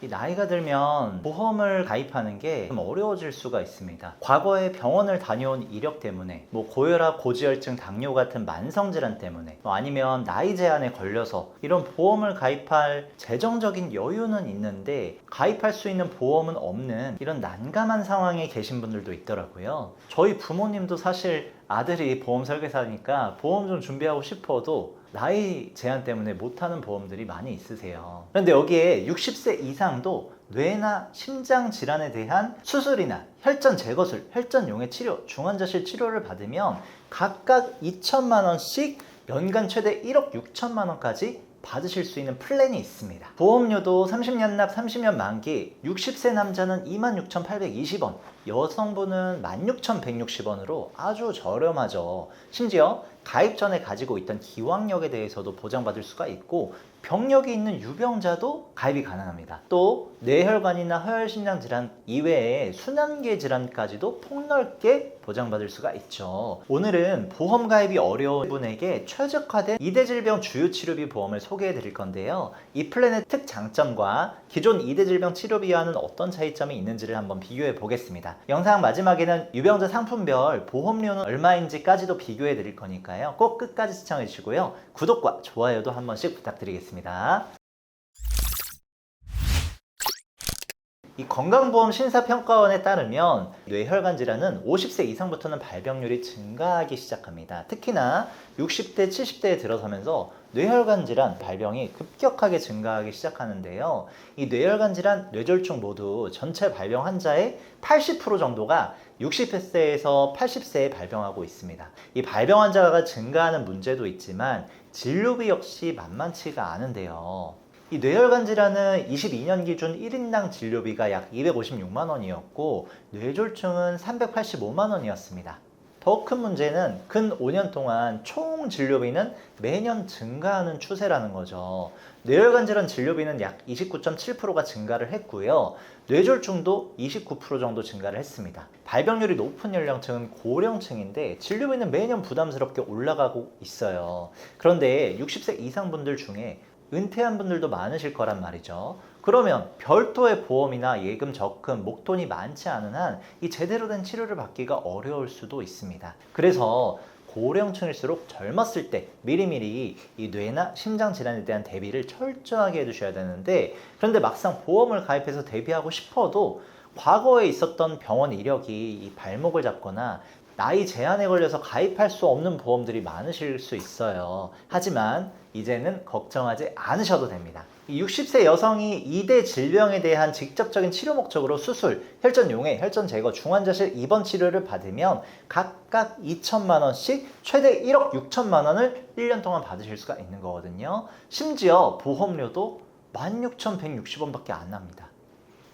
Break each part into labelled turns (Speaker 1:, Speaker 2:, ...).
Speaker 1: 이 나이가 들면 보험을 가입하는 게 좀 어려워질 수가 있습니다. 과거에 병원을 다녀온 이력 때문에, 고혈압, 고지혈증, 당뇨 같은 만성질환 때문에, 아니면 나이 제한에 걸려서 이런 보험을 가입할 재정적인 여유는 있는데 가입할 수 있는 보험은 없는 이런 난감한 상황에 계신 분들도 있더라고요. 저희 부모님도 사실 아들이 보험 설계사니까 보험 좀 준비하고 싶어도 나이 제한 때문에 못하는 보험들이 많이 있으세요. 그런데 여기에 60세 이상도 뇌나 심장 질환에 대한 수술이나 혈전 제거술, 혈전용해 치료, 중환자실 치료를 받으면 각각 2천만 원씩 연간 최대 1억 6천만 원까지 받으실 수 있는 플랜이 있습니다. 보험료도 30년 납 30년 만기, 60세 남자는 26,820원, 여성분은 16,160원으로 아주 저렴하죠. 심지어 가입 전에 가지고 있던 기왕력에 대해서도 보장받을 수가 있고, 병력이 있는 유병자도 가입이 가능합니다. 또 뇌혈관이나 허혈심장 질환 이외에 순환계 질환까지도 폭넓게 보장받을 수가 있죠. 오늘은 보험 가입이 어려운 분에게 최적화된 2대 질병 주요 치료비 보험을 소개해 드릴 건데요. 이 플랜의 특장점과 기존 2대 질병 치료비와는 어떤 차이점이 있는지를 한번 비교해 보겠습니다. 영상 마지막에는 유병자 상품별 보험료는 얼마인지까지도 비교해 드릴 거니까요. 꼭 끝까지 시청해 주시고요. 구독과 좋아요도 한 번씩 부탁드리겠습니다. 이 건강보험 심사평가원에 따르면 뇌혈관 질환은 50세 이상부터는 발병률이 증가하기 시작합니다. 특히나 60대, 70대에 들어서면서 뇌혈관 질환 발병이 급격하게 증가하기 시작하는데요. 이 뇌혈관 질환, 뇌졸중 모두 전체 발병 환자의 80% 정도가 60세에서 80세에 발병하고 있습니다. 이 발병 환자가 증가하는 문제도 있지만 진료비 역시 만만치가 않은데요. 이 뇌혈관 질환은 22년 기준 1인당 진료비가 약 256만 원이었고 뇌졸중은 385만 원이었습니다. 더 큰 문제는 근 5년 동안 총 진료비는 매년 증가하는 추세라는 거죠. 뇌혈관 질환 진료비는 약 29.7%가 증가를 했고요. 뇌졸중도 29% 정도 증가를 했습니다. 발병률이 높은 연령층은 고령층인데 진료비는 매년 부담스럽게 올라가고 있어요. 그런데 60세 이상 분들 중에 은퇴한 분들도 많으실 거란 말이죠. 그러면 별도의 보험이나 예금, 적금, 목돈이 많지 않은 한 이 제대로 된 치료를 받기가 어려울 수도 있습니다. 그래서 고령층일수록 젊었을 때 미리미리 이 뇌나 심장 질환에 대한 대비를 철저하게 해두셔야 되는데, 그런데 막상 보험을 가입해서 대비하고 싶어도 과거에 있었던 병원 이력이 이 발목을 잡거나 나이 제한에 걸려서 가입할 수 없는 보험들이 많으실 수 있어요. 하지만 이제는 걱정하지 않으셔도 됩니다. 60세 여성이 2대 질병에 대한 직접적인 치료 목적으로 수술, 혈전용해, 혈전 제거, 중환자실 입원 치료를 받으면 각각 2천만 원씩 최대 1억 6천만 원을 1년 동안 받으실 수가 있는 거거든요. 심지어 보험료도 16,160원밖에 안 납니다.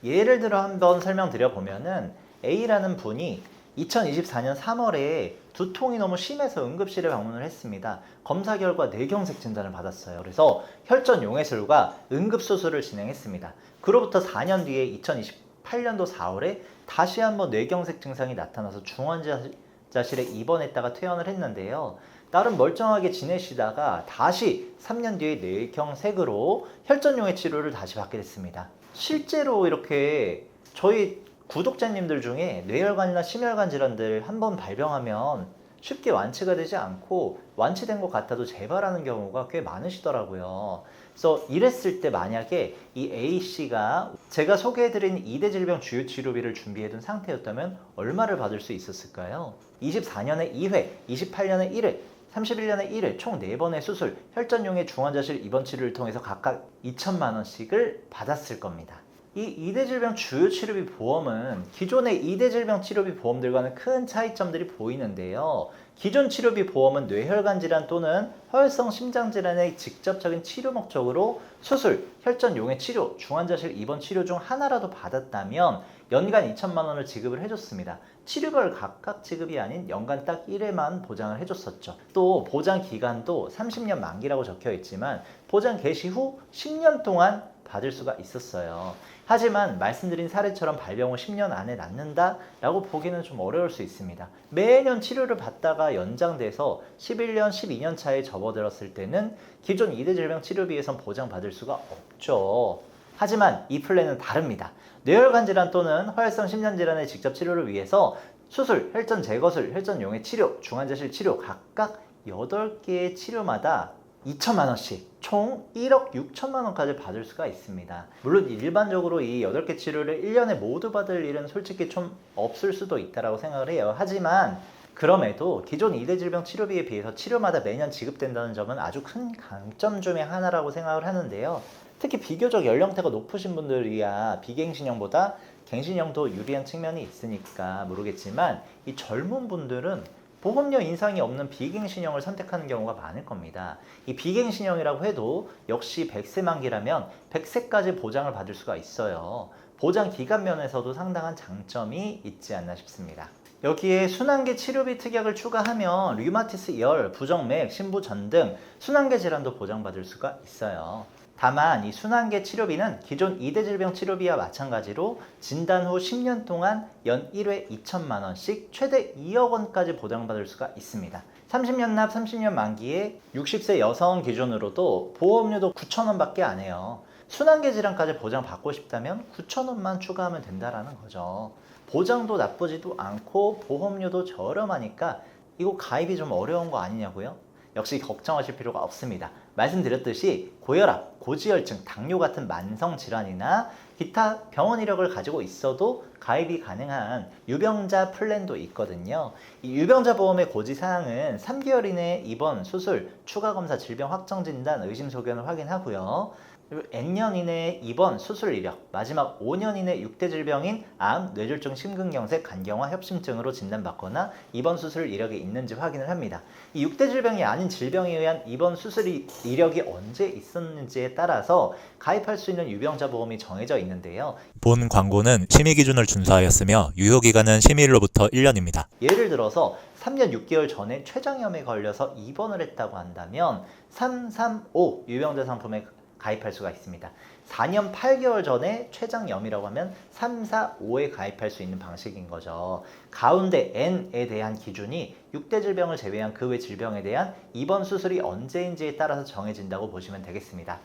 Speaker 1: 예를 들어 한번 설명드려 보면은 A라는 분이 2024년 3월에 두통이 너무 심해서 응급실에 방문을 했습니다. 검사 결과 뇌경색 진단을 받았어요. 그래서 혈전 용해술과 응급수술을 진행했습니다. 그로부터 4년 뒤에 2028년도 4월에 다시 한번 뇌경색 증상이 나타나서 중환자실에 입원했다가 퇴원을 했는데요. 나름 멀쩡하게 지내시다가 다시 3년 뒤에 뇌경색으로 혈전용해 치료를 다시 받게 됐습니다. 실제로 이렇게 저희 구독자님들 중에 뇌혈관이나 심혈관 질환들 한번 발병하면 쉽게 완치가 되지 않고 완치된 것 같아도 재발하는 경우가 꽤 많으시더라고요. 그래서 이랬을 때 만약에 이 A씨가 제가 소개해드린 2대 질병 주요 치료비를 준비해둔 상태였다면 얼마를 받을 수 있었을까요? 24년에 2회, 28년에 1회, 31년에 1회 총 4번의 수술, 혈전용해 중환자실 입원 치료를 통해서 각각 2천만 원씩을 받았을 겁니다. 이 2대 질병 주요 치료비 보험은 기존의 2대 질병 치료비 보험들과는 큰 차이점들이 보이는데요. 기존 치료비 보험은 뇌혈관 질환 또는 허혈성 심장 질환의 직접적인 치료 목적으로 수술, 혈전 용해 치료, 중환자실 입원 치료 중 하나라도 받았다면 연간 2천만 원을 지급을 해줬습니다. 치료별 각각 지급이 아닌 연간 딱 1회만 보장을 해줬었죠. 또 보장 기간도 30년 만기라고 적혀 있지만 보장 개시 후 10년 동안 받을 수가 있었어요. 하지만 말씀드린 사례처럼 발병 후 10년 안에 낫는다 라고 보기는 좀 어려울 수 있습니다. 매년 치료를 받다가 연장돼서 11년, 12년 차에 접어들었을 때는 기존 2대 질병 치료비에선 보장받을 수가 없죠. 하지만 이 플랜은 다릅니다. 뇌혈관 질환 또는 허혈성 심장질환의 직접 치료를 위해서 수술, 혈전 제거술, 혈전용해 치료, 중환자실 치료 각각 8개의 치료마다 2천만 원씩 총 1억 6천만 원까지 받을 수가 있습니다. 물론 일반적으로 이 8개 치료를 1년에 모두 받을 일은 솔직히 좀 없을 수도 있다고 생각을 해요. 하지만 그럼에도 기존 2대 질병 치료비에 비해서 치료마다 매년 지급된다는 점은 아주 큰 강점 중에 하나라고 생각을 하는데요. 특히 비교적 연령대가 높으신 분들이야 비갱신형보다 갱신형도 유리한 측면이 있으니까 모르겠지만 이 젊은 분들은 보험료 인상이 없는 비갱신형을 선택하는 경우가 많을 겁니다. 이 비갱신형이라고 해도 역시 100세 만기라면 100세까지 보장을 받을 수가 있어요. 보장 기간 면에서도 상당한 장점이 있지 않나 싶습니다. 여기에 순환계 치료비 특약을 추가하면 류마티스 열, 부정맥, 신부전 등 순환계 질환도 보장받을 수가 있어요. 다만 이 순환계 치료비는 기존 2대 질병 치료비와 마찬가지로 진단 후 10년 동안 연 1회 2천만 원씩 최대 2억 원까지 보장받을 수가 있습니다. 30년 납 30년 만기에 60세 여성 기준으로도 보험료도 9천 원밖에 안 해요. 순환계 질환까지 보장받고 싶다면 9천 원만 추가하면 된다라는 거죠. 보장도 나쁘지도 않고 보험료도 저렴하니까 이거 가입이 좀 어려운 거 아니냐고요? 역시 걱정하실 필요가 없습니다. 말씀드렸듯이 고혈압, 고지혈증, 당뇨 같은 만성 질환이나 기타 병원 이력을 가지고 있어도 가입이 가능한 유병자 플랜도 있거든요. 이 유병자 보험의 고지사항은 3개월 이내 입원, 수술, 추가 검사, 질병 확정 진단, 의심 소견을 확인하고요. 그리고 N년 이내 입원, 수술 이력, 마지막 5년 이내 6대 질병인 암, 뇌졸중, 심근경색, 간경화, 협심증으로 진단받거나 입원 수술 이력이 있는지 확인을 합니다. 이 6대 질병이 아닌 질병에 의한 입원 수술 이력이 언제 있었는지에 따라서 가입할 수 있는 유병자 보험이 정해져 있는데요.
Speaker 2: 본 광고는 심의 기준을 준수하였으며 유효기간은 심의일로부터 1년입니다.
Speaker 1: 예를 들어서 3년 6개월 전에 췌장염에 걸려서 입원을 했다고 한다면 335 유병자 상품에 가입할 수가 있습니다. 4년 8개월 전에 췌장염이라고 하면 345에 가입할 수 있는 방식인 거죠. 가운데 N에 대한 기준이 6대 질병을 제외한 그 외 질병에 대한 입원 수술이 언제인지에 따라서 정해진다고 보시면 되겠습니다.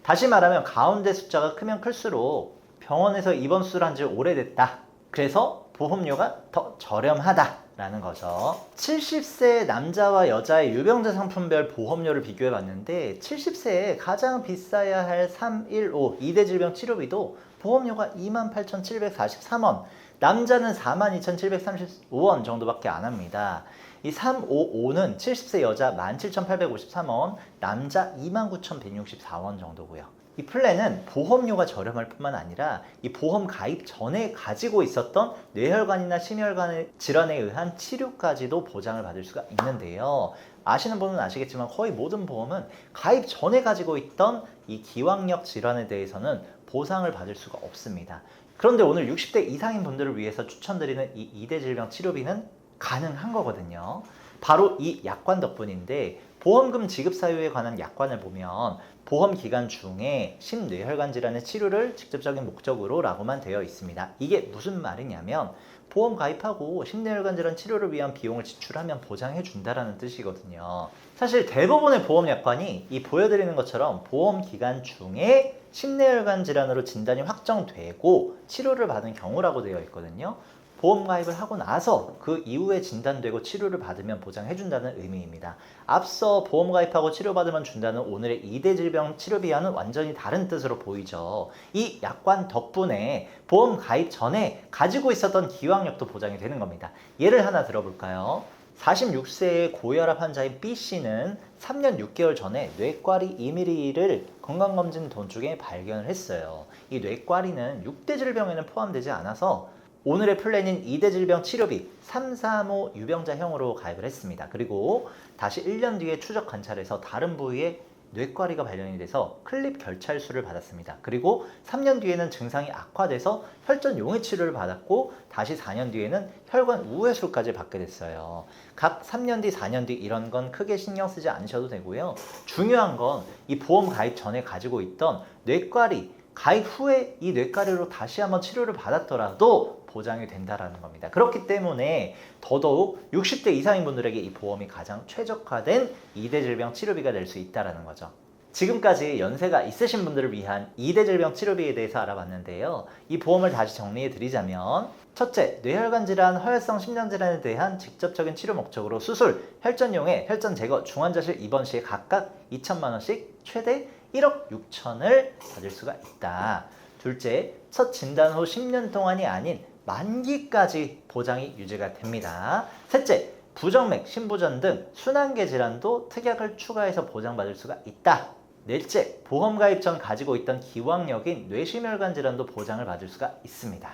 Speaker 1: 다시 말하면 가운데 숫자가 크면 클수록 병원에서 입원 수술한 지 오래됐다. 그래서 보험료가 더 저렴하다. 라는 거죠. 70세 남자와 여자의 유병자 상품별 보험료를 비교해 봤는데 70세에 가장 비싸야 할 315 2대 질병 치료비도 보험료가 28,743원, 남자는 42,735원 정도밖에 안 합니다. 이 355는 70세 여자 17,853원, 남자 29,164원 정도고요. 이 플랜은 보험료가 저렴할 뿐만 아니라 이 보험 가입 전에 가지고 있었던 뇌혈관이나 심혈관 질환에 의한 치료까지도 보장을 받을 수가 있는데요. 아시는 분은 아시겠지만 거의 모든 보험은 가입 전에 가지고 있던 이 기왕력 질환에 대해서는 보상을 받을 수가 없습니다. 그런데 오늘 60대 이상인 분들을 위해서 추천드리는 이 2대 질병 치료비는 가능한 거거든요. 바로 이 약관 덕분인데 보험금 지급 사유에 관한 약관을 보면 보험 기간 중에 심뇌혈관 질환의 치료를 직접적인 목적으로 라고만 되어 있습니다. 이게 무슨 말이냐면 보험 가입하고 심뇌혈관 질환 치료를 위한 비용을 지출하면 보장해 준다라는 뜻이거든요. 사실 대부분의 보험 약관이 이 보여드리는 것처럼 보험 기간 중에 심뇌혈관 질환으로 진단이 확정되고 치료를 받은 경우라고 되어 있거든요. 보험 가입을 하고 나서 그 이후에 진단되고 치료를 받으면 보장해준다는 의미입니다. 앞서 보험 가입하고 치료받으면 준다는 오늘의 2대 질병 치료비와는 완전히 다른 뜻으로 보이죠. 이 약관 덕분에 보험 가입 전에 가지고 있었던 기왕력도 보장이 되는 겁니다. 예를 하나 들어볼까요? 46세의 고혈압 환자인 B씨는 3년 6개월 전에 뇌과리 2mm를 건강검진 도중에 발견을 했어요. 이 뇌과리는 6대 질병에는 포함되지 않아서 오늘의 플랜인 2대 질병 치료비 335 유병자형으로 가입을 했습니다. 그리고 다시 1년 뒤에 추적 관찰해서 다른 부위에 뇌과리가 발견이 돼서 클립 결찰수를 받았습니다. 그리고 3년 뒤에는 증상이 악화돼서 혈전 용해 치료를 받았고 다시 4년 뒤에는 혈관 우회수까지 받게 됐어요. 각 3년 뒤, 4년 뒤 이런 건 크게 신경 쓰지 않으셔도 되고요. 중요한 건 이 보험 가입 전에 가지고 있던 뇌과리 가입 후에 이 뇌과리로 다시 한번 치료를 받았더라도 보장이 된다라는 겁니다. 그렇기 때문에 더더욱 60대 이상인 분들에게 이 보험이 가장 최적화된 2대 질병 치료비가 될 수 있다라는 거죠. 지금까지 연세가 있으신 분들을 위한 2대 질병 치료비에 대해서 알아봤는데요. 이 보험을 다시 정리해 드리자면 첫째, 뇌혈관 질환, 허혈성 심장 질환에 대한 직접적인 치료 목적으로 수술, 혈전용해, 혈전 제거, 중환자실 입원 시에 각각 2천만 원씩 최대 1억 6천을 받을 수가 있다. 둘째, 첫 진단 후 10년 동안이 아닌 만기까지 보장이 유지가 됩니다. 셋째, 부정맥, 심부전 등 순환계 질환도 특약을 추가해서 보장받을 수가 있다. 넷째, 보험 가입 전 가지고 있던 기왕력인 뇌심혈관 질환도 보장을 받을 수가 있습니다.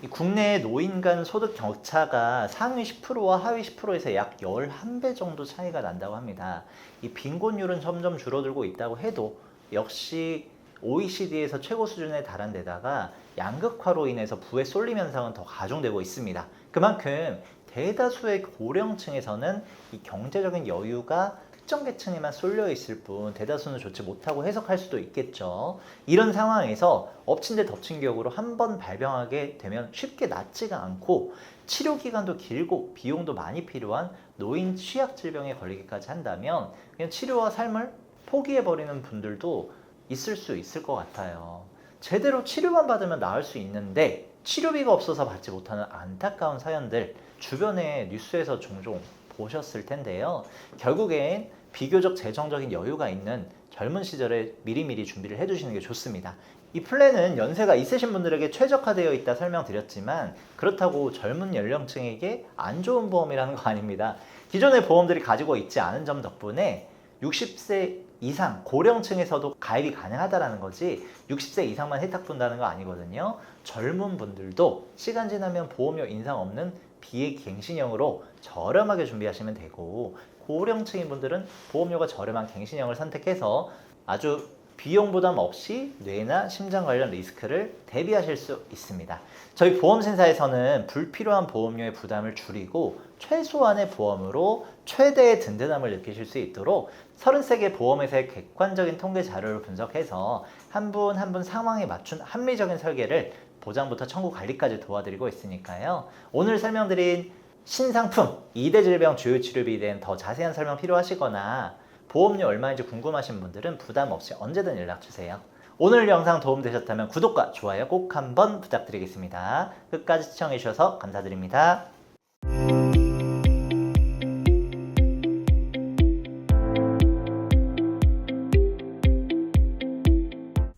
Speaker 1: 이 국내 노인 간 소득 격차가 상위 10%와 하위 10%에서 약 11배 정도 차이가 난다고 합니다. 이 빈곤율은 점점 줄어들고 있다고 해도 역시 OECD에서 최고 수준에 달한 데다가 양극화로 인해서 부의 쏠림 현상은 더 가중되고 있습니다. 그만큼 대다수의 고령층에서는 이 경제적인 여유가 특정 계층에만 쏠려 있을 뿐 대다수는 좋지 못하고 해석할 수도 있겠죠. 이런 상황에서 엎친 데 덮친 격으로 한 번 발병하게 되면 쉽게 낫지가 않고 치료 기간도 길고 비용도 많이 필요한 노인 취약 질병에 걸리기까지 한다면 그냥 치료와 삶을 포기해버리는 분들도 있을 수 있을 것 같아요. 제대로 치료만 받으면 나을 수 있는데 치료비가 없어서 받지 못하는 안타까운 사연들 주변에 뉴스에서 종종 보셨을 텐데요. 결국엔 비교적 재정적인 여유가 있는 젊은 시절에 미리미리 준비를 해두시는 게 좋습니다. 이 플랜은 연세가 있으신 분들에게 최적화되어 있다 설명드렸지만 그렇다고 젊은 연령층에게 안 좋은 보험이라는 거 아닙니다. 기존의 보험들이 가지고 있지 않은 점 덕분에 60세 이상 고령층에서도 가입이 가능하다는 거지 60세 이상만 혜택 본다는 거 아니거든요. 젊은 분들도 시간 지나면 보험료 인상 없는 비갱신형으로 저렴하게 준비하시면 되고 고령층인 분들은 보험료가 저렴한 갱신형을 선택해서 아주 비용 부담 없이 뇌나 심장 관련 리스크를 대비하실 수 있습니다. 저희 보험신사에서는 불필요한 보험료의 부담을 줄이고 최소한의 보험으로 최대의 든든함을 느끼실 수 있도록 33개 보험회사의 객관적인 통계 자료를 분석해서 한 분 한 분 상황에 맞춘 합리적인 설계를 보장부터 청구 관리까지 도와드리고 있으니까요. 오늘 설명드린 신상품 2대 질병 주요 치료비에 대한 더 자세한 설명 필요하시거나 보험료 얼마인지 궁금하신 분들은 부담 없이 언제든 연락주세요. 오늘 영상 도움되셨다면 구독과 좋아요 꼭 한번 부탁드리겠습니다. 끝까지 시청해주셔서 감사드립니다.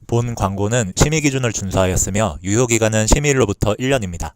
Speaker 2: 본 광고는 심의 기준을 준수하였으며 유효기간은 심의일로부터 1년입니다.